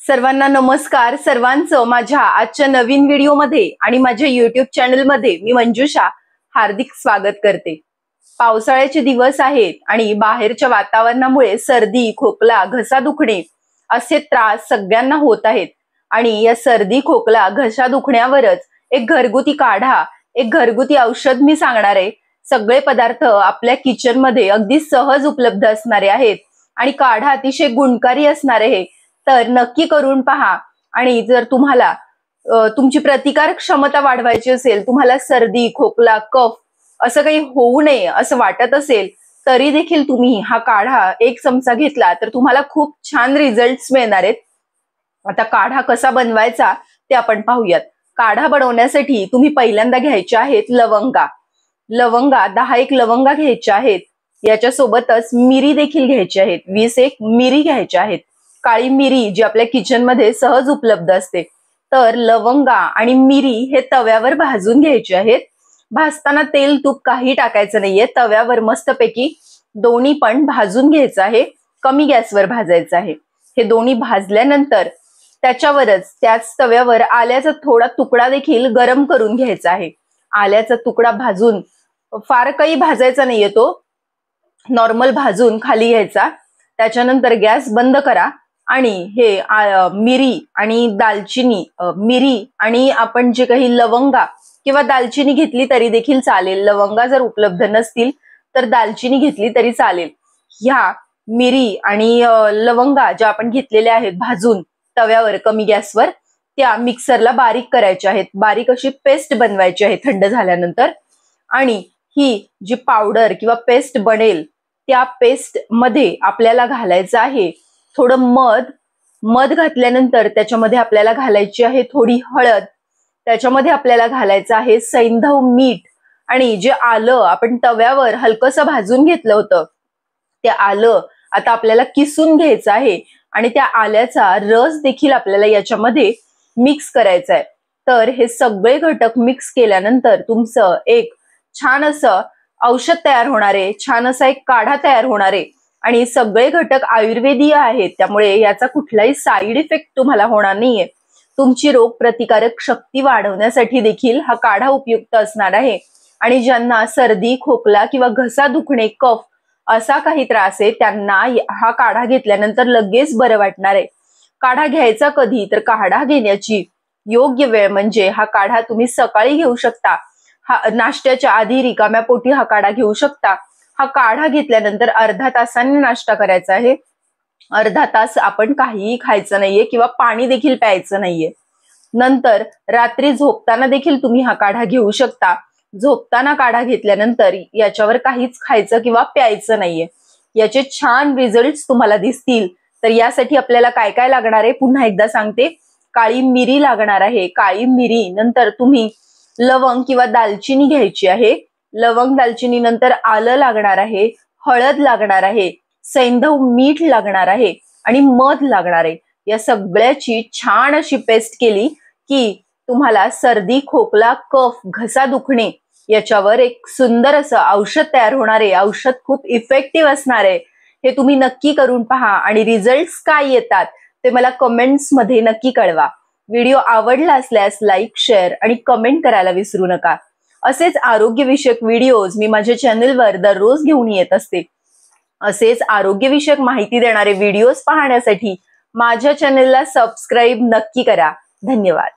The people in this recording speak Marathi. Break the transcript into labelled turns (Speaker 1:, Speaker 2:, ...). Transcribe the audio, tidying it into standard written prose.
Speaker 1: सर्वांना नमस्कार। सर्वांचं माझ्या आजच्या नवीन व्हिडिओमध्ये आणि माझ्या YouTube चॅनलमध्ये मी मंजुषा हार्दिक स्वागत करते। पावसाळ्याचे दिवस आहेत आणि बाहेरच्या वातावरणामुळे सर्दी, खोकला, घसा दुखणे असे त्रास सगळ्यांना होत आहेत आणि या सर्दी, खोकला, घसा दुखण्यावरच एक घरगुती काढा, एक घरगुती औषध मी सांगणार आहे। सगळे पदार्थ आपल्या किचन मध्ये अगदी सहज उपलब्ध असणारे आहेत आणि काढा अतिशय गुणकारी असणार आहे। तर नक्की करून पहा। आणि जर तुम्हाला तुमची प्रतिकारक क्षमता वाढवायची असेल, तुम्हाला सर्दी, खोकला, कफ असं काही होऊ नये असं वाटत असेल, तरी देखील तुम्ही हा काढा एक चमचा घेतला तर तुम्हाला खूप छान रिझल्ट्स मिळणार आहेत। आता काढा कसा बनवायचा ते आपण पाहूयात। काढा बनवण्यासाठी तुम्ही पहिल्यांदा घ्यायच्या आहेत लवंगा। 10 लवंगा घ्यायच्या आहेत। याच्या सोबतच मिरी देखील घ्यायची आहेत। 20 मिरी घ्यायच्या आहेत। काळी मिरी जी आपल्या किचन मध्ये सहज उपलब्ध असते। तर लवंगा आणि मिरी हे तव्यावर भाजून घ्यायचे आहेत। भाजताना तेल तूप काही टाकायचं नाहीये, तव्यावर मस्तपैकी दोन्ही पण भाजून घ्यायचं आहे। कमी गॅसवर भाजायचं आहे। हे दोन्ही भाजल्यानंतर त्याच्यावरच त्याच तव्यावर आल्याचा थोडा तुकडा देखील गरम करून घ्यायचा आहे। आल्याचा तुकडा भाजून फार काही भाजायचा नाहीये, तो नॉर्मल भाजून खाली घ्यायचा। त्याच्यानंतर गॅस बंद करा आणि हे मिरी आणि दालचिनी, मिरी आणि आपण जे काही लवंगा किंवा दालचिनी घेतली तरी देखील चालेल। लवंगा जर उपलब्ध नसतील तर दालचिनी घेतली तरी चालेल। ह्या मिरी आणि लवंगा ज्या आपण घेतलेल्या आहेत भाजून तव्यावर कमी गॅसवर, त्या मिक्सरला बारीक करायच्या आहेत। बारीक अशी पेस्ट बनवायची आहे थंड झाल्यानंतर। आणि ही जी पावडर किंवा पेस्ट बनेल त्या पेस्ट मध्ये आपल्याला घालायचं आहे थोडं मध घातल्यानंतर त्याच्यामध्ये आपल्याला घालायची आहे थोडी हळद। त्याच्यामध्ये आपल्याला घालायचं आहे सैंधव मीठ आणि जे आलं आपण तव्यावर हलकसं भाजून घेतलं होतं ते आलं आता आपल्याला किसून घ्यायचं आहे आणि त्या आल्याचा रस देखील आपल्याला याच्यामध्ये मिक्स करायचा आहे। तर हे सगळे घटक मिक्स केल्यानंतर तुमचं एक छान असं औषध तयार होणार आहे, छान असा एक काढा तयार होणार आहे। आणि सगळे घटक आयुर्वेदीय आहेत, त्यामुळे याचा कुठलाही साईड इफेक्ट तुम्हाला होणार नाहीये। तुमची रोग प्रतिकारक शक्ती वाढवण्यासाठी देखील हा काढा उपयुक्त असणार आहे। आणि ज्यांना सर्दी, खोकला किंवा घसा दुखणे, कफ असा काही त्रास आहे त्यांना हा काढा घेतल्यानंतर लगेच बरं वाटणार आहे। काढा घ्यायचा कधी, तर काढा घेण्याची योग्य वेळ म्हणजे हा काढा तुम्ही सकाळी घेऊ शकता। हा नाश्त्याच्या आधी रिकाम्या पोटी हा काढा घेऊ शकता। हा काढा घेतल्यानंतर अर्धा तासाने नाश्ता करायचा आहे। अर्धा तास आपण काहीही खायचं नाहीये किंवा पाणी देखील प्यायचं नाहीये। नंतर रात्री झोपताना देखील तुम्ही हा काढा घेऊ शकता। झोपताना काढा घेतल्यानंतर याच्यावर काहीच खायचं किंवा प्यायचं नाहीये। याचे छान रिझल्ट्स तुम्हाला दिसतील। तर यासाठी आपल्याला काय काय लागणार आहे पुन्हा एकदा सांगते। काळी मिरी लागणार आहे। काळी मिरी नंतर तुम्ही लवंग किंवा दालचिनी घ्यायची आहे। लवंग, दालचिनी नंतर आलं लागणार आहे, हळद लागणार आहे, सैंधव मीठ लागणार आहे आणि मध लागणार आहे। या सगळ्याची छान अशी पेस्ट केली की तुम्हाला सर्दी, खोकला, कफ, घसा दुखणे याच्यावर एक सुंदर असं औषध तयार होणार आहे। औषध खूप इफेक्टिव्ह असणार आहे। हे तुम्ही नक्की करून पहा आणि रिझल्ट्स काय येतात ते मला कमेंट्स मध्ये नक्की कळवा। व्हिडिओ आवडला असल्यास लाईक, शेअर आणि कमेंट करायला विसरू नका। असेच आरोग्यविषयक व्हिडिओज मी माझ्या चॅनलवर दररोज घेऊन येत असते। असेच आरोग्यविषयक माहिती देणारे व्हिडिओज पाहण्यासाठी माझ्या चॅनलला सबस्क्राईब नक्की करा। धन्यवाद।